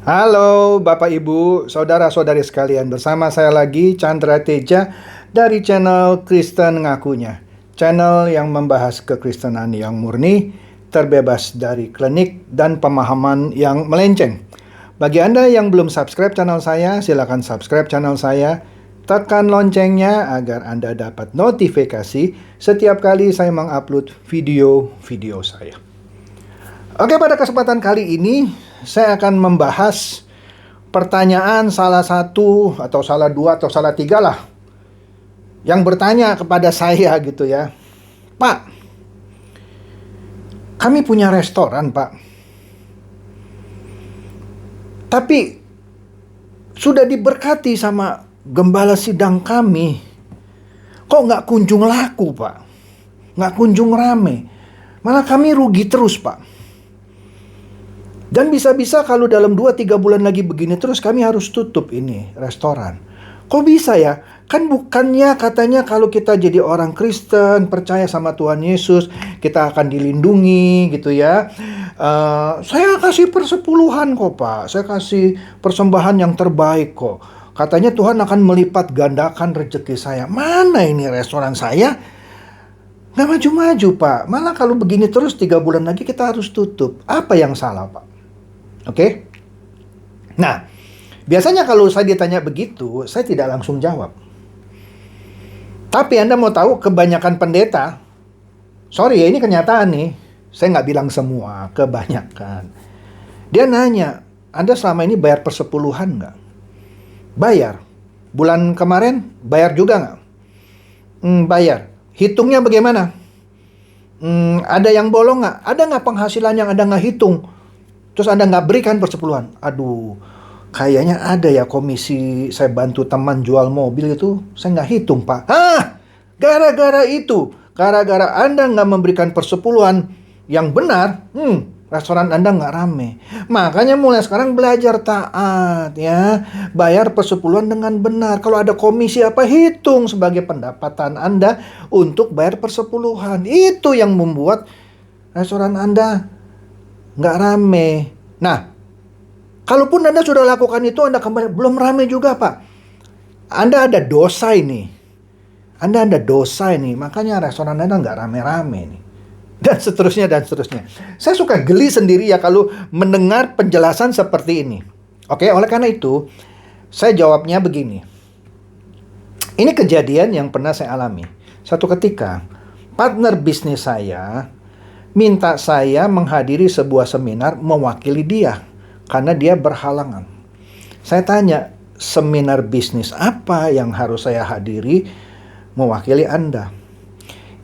Halo Bapak Ibu, saudara-saudari sekalian, bersama saya lagi Chandra Teja dari channel Kristen Ngakunya. Channel yang membahas kekristenan yang murni, terbebas dari klinik dan pemahaman yang melenceng. Bagi Anda yang belum subscribe channel saya, silakan subscribe channel saya. Tekan loncengnya agar Anda dapat notifikasi setiap kali saya mengupload video-video saya. Oke, pada kesempatan kali ini saya akan membahas pertanyaan salah satu atau salah dua atau salah tiga lah yang bertanya kepada saya gitu ya. Pak, kami punya restoran Pak, tapi sudah diberkati sama gembala sidang kami, kok nggak kunjung laku Pak, nggak kunjung rame, malah kami rugi terus Pak. Dan bisa-bisa kalau dalam 2-3 bulan lagi begini terus kami harus tutup ini restoran. Kok bisa ya? Kan bukannya katanya kalau kita jadi orang Kristen, percaya sama Tuhan Yesus, kita akan dilindungi gitu ya. Saya kasih persepuluhan kok Pak, saya kasih persembahan yang terbaik kok. Katanya Tuhan akan melipat gandakan rezeki saya. Mana ini restoran saya? Nggak maju-maju Pak. Malah kalau begini terus 3 bulan lagi kita harus tutup. Apa yang salah Pak? Oke. Nah, biasanya kalau saya ditanya begitu, saya tidak langsung jawab. Tapi Anda mau tahu kebanyakan pendeta, sorry ya ini kenyataan nih, saya nggak bilang semua, kebanyakan. Dia nanya, Anda selama ini bayar persepuluhan nggak? Bayar. Bulan kemarin bayar juga nggak? Bayar. Hitungnya bagaimana? Ada yang bolong nggak? Ada nggak penghasilan yang Anda nggak hitung? Terus Anda nggak berikan persepuluhan? Aduh, kayaknya ada ya komisi saya bantu teman jual mobil itu, saya nggak hitung Pak. Gara-gara itu, gara-gara Anda nggak memberikan persepuluhan yang benar, restoran Anda nggak rame. Makanya mulai sekarang belajar taat ya, bayar persepuluhan dengan benar. Kalau ada komisi apa, hitung sebagai pendapatan Anda untuk bayar persepuluhan. Itu yang membuat restoran Anda nggak rame. Nah, kalaupun Anda sudah lakukan itu, Anda kembali belum rame juga Pak. Anda ada dosa ini. Anda ada dosa ini. Makanya restoran Anda nggak rame-rame nih. Dan seterusnya dan seterusnya. Saya suka geli sendiri ya kalau mendengar penjelasan seperti ini. Oke, oleh karena itu saya jawabnya begini. Ini kejadian yang pernah saya alami. Satu ketika partner bisnis saya minta saya menghadiri sebuah seminar mewakili dia karena dia berhalangan. Saya tanya, seminar bisnis apa yang harus saya hadiri mewakili Anda?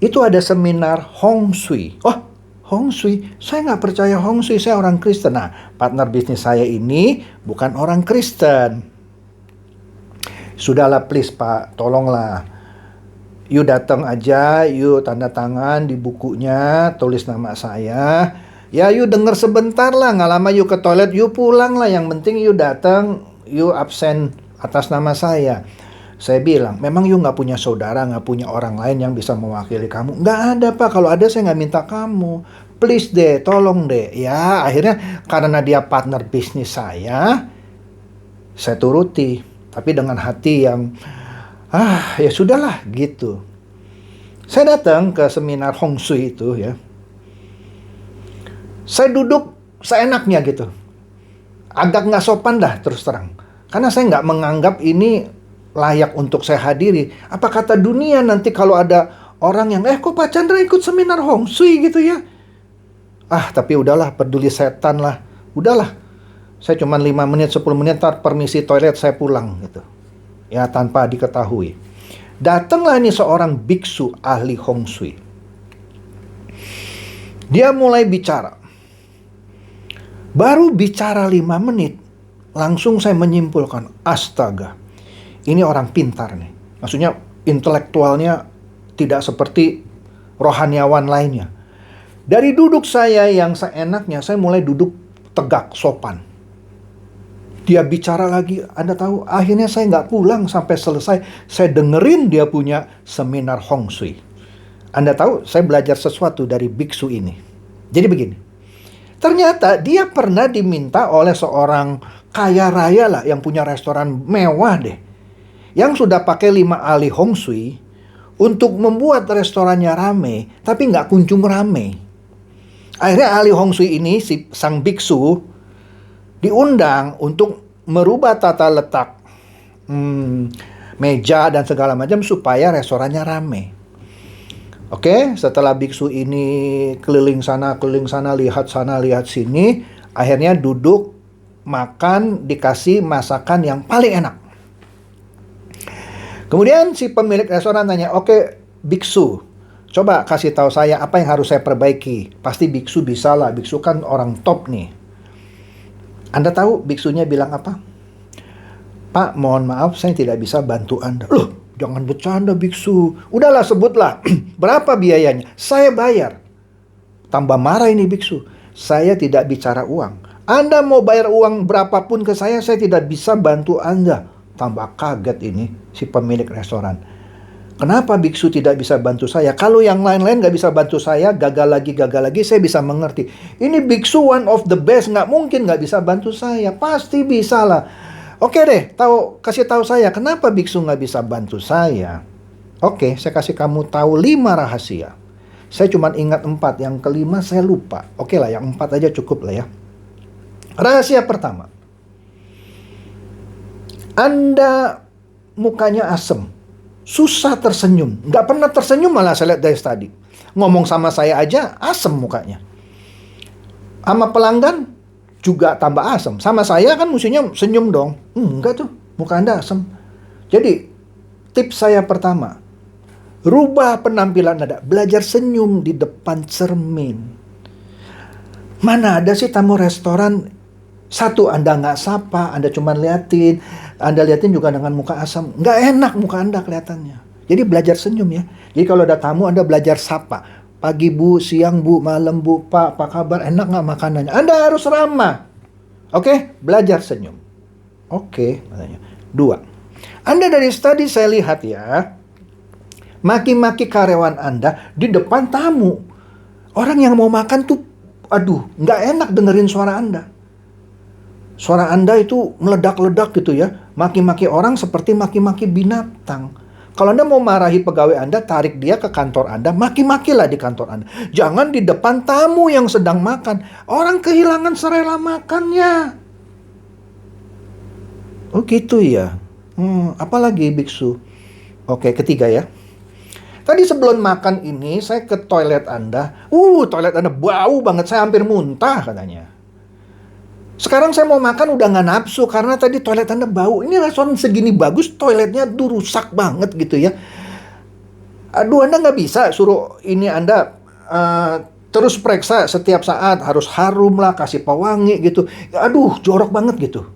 Itu ada seminar Hong Shui. Oh, Hong Shui? Saya nggak percaya Hong Shui, saya orang Kristen. Nah, partner bisnis saya ini bukan orang Kristen. Sudahlah please Pak, tolonglah. You datang aja, you tanda tangan di bukunya, tulis nama saya. Ya, you denger sebentar lah, nggak lama you ke toilet, you pulang lah. Yang penting you datang, you absen atas nama saya. Saya bilang, memang you nggak punya saudara, nggak punya orang lain yang bisa mewakili kamu? Nggak ada Pak, kalau ada saya nggak minta kamu. Please deh, tolong deh. Ya, akhirnya karena dia partner bisnis saya turuti. Tapi dengan hati yang ya sudahlah gitu. Saya datang ke seminar Hong Shui itu ya. Saya duduk seenaknya gitu. Agak nggak sopan dah terus terang. Karena saya nggak menganggap ini layak untuk saya hadiri. Apa kata dunia nanti kalau ada orang yang, kok Pak Chandra ikut seminar Hong Shui gitu ya. Tapi udahlah, peduli setan lah. Udahlah. Saya cuma 5 menit, 10 menit, ntar permisi toilet saya pulang gitu. Ya tanpa diketahui. Datanglah ini seorang biksu ahli Hong Shui. Dia mulai bicara. Baru bicara 5 menit, langsung saya menyimpulkan, astaga, ini orang pintar nih. Maksudnya intelektualnya tidak seperti rohaniawan lainnya. Dari duduk saya yang seenaknya, saya mulai duduk tegak, sopan. Dia bicara lagi, Anda tahu, akhirnya saya nggak pulang sampai selesai. Saya dengerin dia punya seminar Hong Shui. Anda tahu, saya belajar sesuatu dari biksu ini. Jadi begini, ternyata dia pernah diminta oleh seorang kaya raya lah yang punya restoran mewah deh. Yang sudah pakai 5 ahli Hong Shui untuk membuat restorannya rame, tapi nggak kunjung rame. Akhirnya ahli Hong Shui ini, si sang biksu, diundang untuk merubah tata letak meja dan segala macam supaya restorannya rame. Oke, setelah biksu ini keliling sana, lihat sana, lihat sini, akhirnya duduk, makan, dikasih masakan yang paling enak. Kemudian si pemilik restoran tanya, oke, biksu, coba kasih tahu saya apa yang harus saya perbaiki. Pasti biksu bisa lah, biksu kan orang top nih. Anda tahu biksunya bilang apa? Pak, mohon maaf, saya tidak bisa bantu Anda. Loh, jangan bercanda biksu. Udahlah, sebutlah. Berapa biayanya? Saya bayar. Tambah marah ini biksu. Saya tidak bicara uang. Anda mau bayar uang berapapun ke saya tidak bisa bantu Anda. Tambah kaget ini si pemilik restoran. Kenapa biksu tidak bisa bantu saya? Kalau yang lain-lain nggak bisa bantu saya, gagal lagi, saya bisa mengerti. Ini biksu one of the best, nggak mungkin nggak bisa bantu saya. Pasti bisa lah. Oke deh, kasih tahu saya, kenapa biksu nggak bisa bantu saya? Oke, saya kasih kamu tahu 5 rahasia. Saya cuma ingat 4, yang kelima saya lupa. Oke lah, yang 4 aja cukup lah ya. Rahasia pertama. Anda mukanya asem, susah tersenyum, nggak pernah tersenyum malah saya lihat dari tadi. Ngomong sama saya aja asem mukanya. Sama pelanggan juga tambah asem. Sama saya kan mestinya senyum dong. Enggak tuh, muka Anda asem. Jadi tips saya pertama, rubah penampilan Anda, belajar senyum di depan cermin. Mana ada sih tamu restoran, satu, Anda nggak sapa, Anda cuma liatin, Anda liatin juga dengan muka asam. Nggak enak muka Anda kelihatannya. Jadi belajar senyum ya. Jadi kalau ada tamu, Anda belajar sapa. Pagi Bu, siang Bu, malam Bu, Pak, apa kabar? Enak nggak makanannya? Anda harus ramah. Oke? Belajar senyum. Oke, katanya. 2. Anda dari tadi saya lihat ya, maki-maki karyawan Anda di depan tamu. Orang yang mau makan tuh, aduh, nggak enak dengerin suara Anda. Suara Anda itu meledak-ledak gitu ya. Maki-maki orang seperti maki-maki binatang. Kalau Anda mau marahi pegawai Anda, tarik dia ke kantor Anda, maki-makilah di kantor Anda. Jangan di depan tamu yang sedang makan. Orang kehilangan selera makannya. Oh gitu ya. Apalagi biksu? Oke, ketiga ya. Tadi sebelum makan ini, saya ke toilet Anda. Toilet Anda bau banget, saya hampir muntah katanya. Sekarang saya mau makan udah nggak nafsu karena tadi toilet Anda bau. Ini restoran segini bagus, toiletnya rusak banget gitu ya. Aduh, Anda nggak bisa suruh ini Anda terus periksa setiap saat. Harus harum lah, kasih pewangi gitu. Aduh, jorok banget gitu.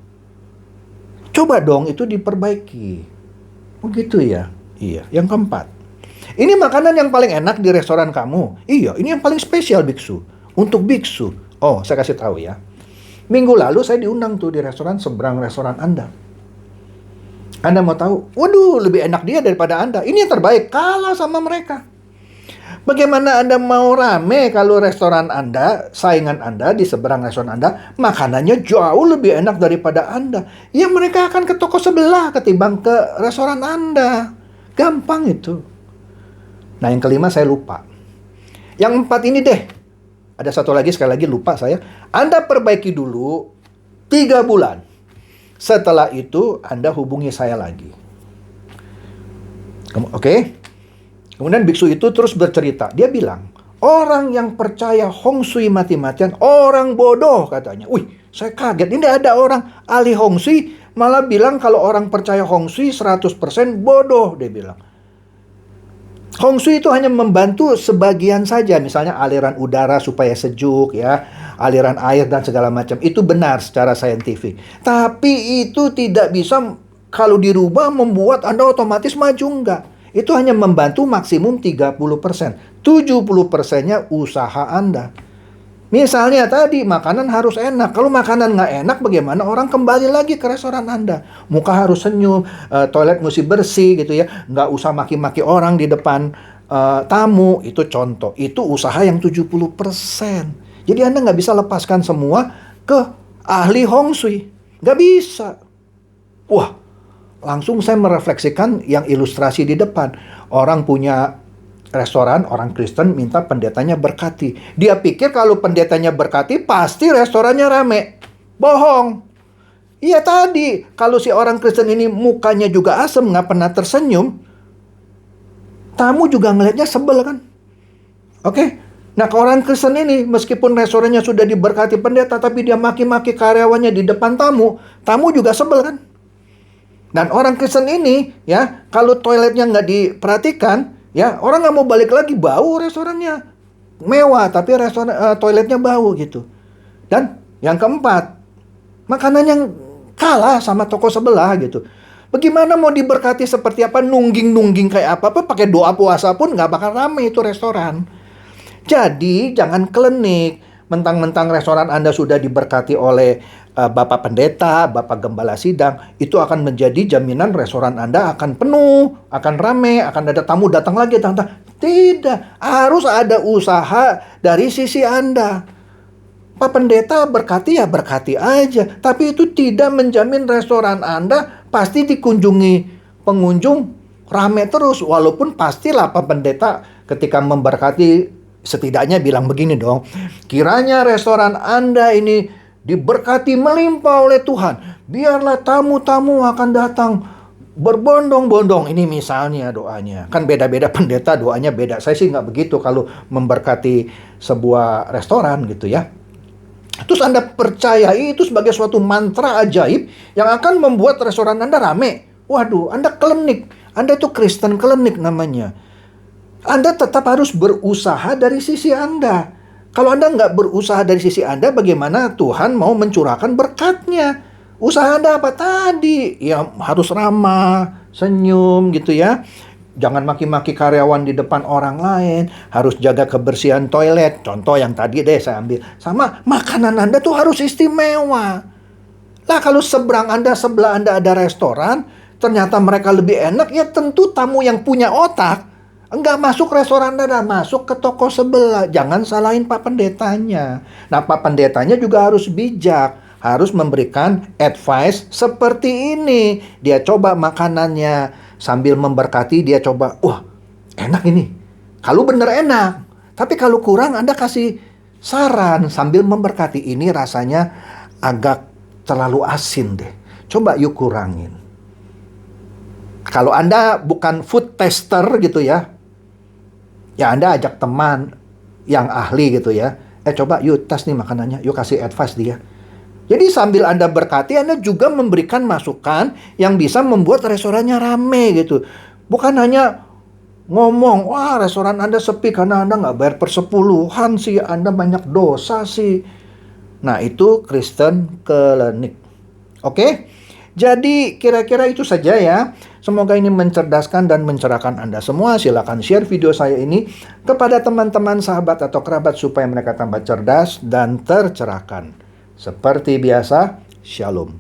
Coba dong itu diperbaiki. Oh gitu ya? Iya. Yang keempat. Ini makanan yang paling enak di restoran kamu. Iya, ini yang paling spesial biksu. Untuk biksu. Oh, saya kasih tahu ya. Minggu lalu saya diundang tuh di restoran seberang restoran Anda. Anda mau tahu? Waduh, lebih enak dia daripada Anda. Ini yang terbaik, kalah sama mereka. Bagaimana Anda mau rame kalau restoran Anda, saingan Anda di seberang restoran Anda, makanannya jauh lebih enak daripada Anda. Ya mereka akan ke toko sebelah ketimbang ke restoran Anda. Gampang itu. Nah yang kelima saya lupa. Yang 4 ini deh. Ada satu lagi, sekali lagi lupa saya. Anda perbaiki dulu 3 bulan. Setelah itu, Anda hubungi saya lagi. Oke? Kemudian biksu itu terus bercerita. Dia bilang, orang yang percaya Hong Shui mati-matian, orang bodoh katanya. Wih, saya kaget. Ini ada orang ahli Hong Shui, malah bilang kalau orang percaya Hong Shui 100% bodoh, dia bilang. Hong Shui itu hanya membantu sebagian saja, misalnya aliran udara supaya sejuk ya, aliran air dan segala macam. Itu benar secara saintifik. Tapi itu tidak bisa kalau dirubah membuat Anda otomatis maju, enggak. Itu hanya membantu maksimum 30%. 70%-nya usaha Anda. Misalnya tadi, makanan harus enak. Kalau makanan nggak enak, bagaimana orang kembali lagi ke restoran Anda? Muka harus senyum, toilet mesti bersih gitu ya. Nggak usah maki-maki orang di depan tamu. Itu contoh. Itu usaha yang 70%. Jadi Anda nggak bisa lepaskan semua ke ahli Hong Shui. Nggak bisa. Wah, langsung saya merefleksikan yang ilustrasi di depan. Orang punya restoran, orang Kristen minta pendetanya berkati. Dia pikir kalau pendetanya berkati, pasti restorannya rame. Bohong. Iya tadi, kalau si orang Kristen ini mukanya juga asem, nggak pernah tersenyum, tamu juga ngelihatnya sebel kan? Oke? Nah, ke orang Kristen ini, meskipun restorannya sudah diberkati pendeta, tapi dia maki-maki karyawannya di depan tamu, tamu juga sebel kan? Dan orang Kristen ini, ya, kalau toiletnya nggak diperhatikan, ya, orang nggak mau balik lagi, bau restorannya. Mewah, tapi toiletnya bau gitu. Dan yang keempat, makanan yang kalah sama toko sebelah gitu. Bagaimana mau diberkati seperti apa, nungging-nungging kayak apa pakai doa puasa pun nggak bakal rame itu restoran. Jadi jangan klinik, mentang-mentang restoran Anda sudah diberkati oleh Bapak Pendeta, Bapak Gembala Sidang, itu akan menjadi jaminan restoran Anda akan penuh, akan rame, akan ada tamu datang lagi. Tidak, harus ada usaha dari sisi Anda. Pak Pendeta berkati ya berkati aja, tapi itu tidak menjamin restoran Anda pasti dikunjungi pengunjung rame terus. Walaupun pastilah Pak Pendeta ketika memberkati setidaknya bilang begini dong, kiranya restoran Anda ini diberkati melimpah oleh Tuhan. Biarlah tamu-tamu akan datang berbondong-bondong. Ini misalnya doanya. Kan beda-beda pendeta doanya beda. Saya sih nggak begitu kalau memberkati sebuah restoran gitu ya. Terus Anda percayai itu sebagai suatu mantra ajaib yang akan membuat restoran Anda rame. Waduh, Anda klinik. Anda itu Kristen klinik namanya. Anda tetap harus berusaha dari sisi Anda. Kalau Anda nggak berusaha dari sisi Anda, bagaimana Tuhan mau mencurahkan berkatnya? Usaha Anda apa tadi? Ya harus ramah, senyum gitu ya. Jangan maki-maki karyawan di depan orang lain. Harus jaga kebersihan toilet. Contoh yang tadi deh saya ambil. Sama makanan Anda tuh harus istimewa. Lah kalau sebelah Anda ada restoran, ternyata mereka lebih enak, ya tentu tamu yang punya otak enggak masuk restoran Anda, masuk ke toko sebelah. Jangan salahin Pak Pendetanya. Nah, Pak Pendetanya juga harus bijak. Harus memberikan advice seperti ini. Dia coba makanannya. Sambil memberkati, dia coba. Wah, enak ini. Kalau bener enak. Tapi kalau kurang, Anda kasih saran. Sambil memberkati, ini rasanya agak terlalu asin deh. Coba yuk kurangin. Kalau Anda bukan food tester gitu ya, ya Anda ajak teman yang ahli gitu ya. Coba yuk tes nih makanannya, yuk kasih advice dia. Jadi sambil Anda berkati, Anda juga memberikan masukan yang bisa membuat restorannya rame gitu. Bukan hanya ngomong, wah restoran Anda sepi karena Anda nggak bayar persepuluhan sih, Anda banyak dosa sih. Nah itu Kristen klinik. Oke? Jadi kira-kira itu saja ya. Semoga ini mencerdaskan dan mencerahkan Anda semua. Silakan share video saya ini kepada teman-teman, sahabat atau kerabat supaya mereka tambah cerdas dan tercerahkan. Seperti biasa, Shalom.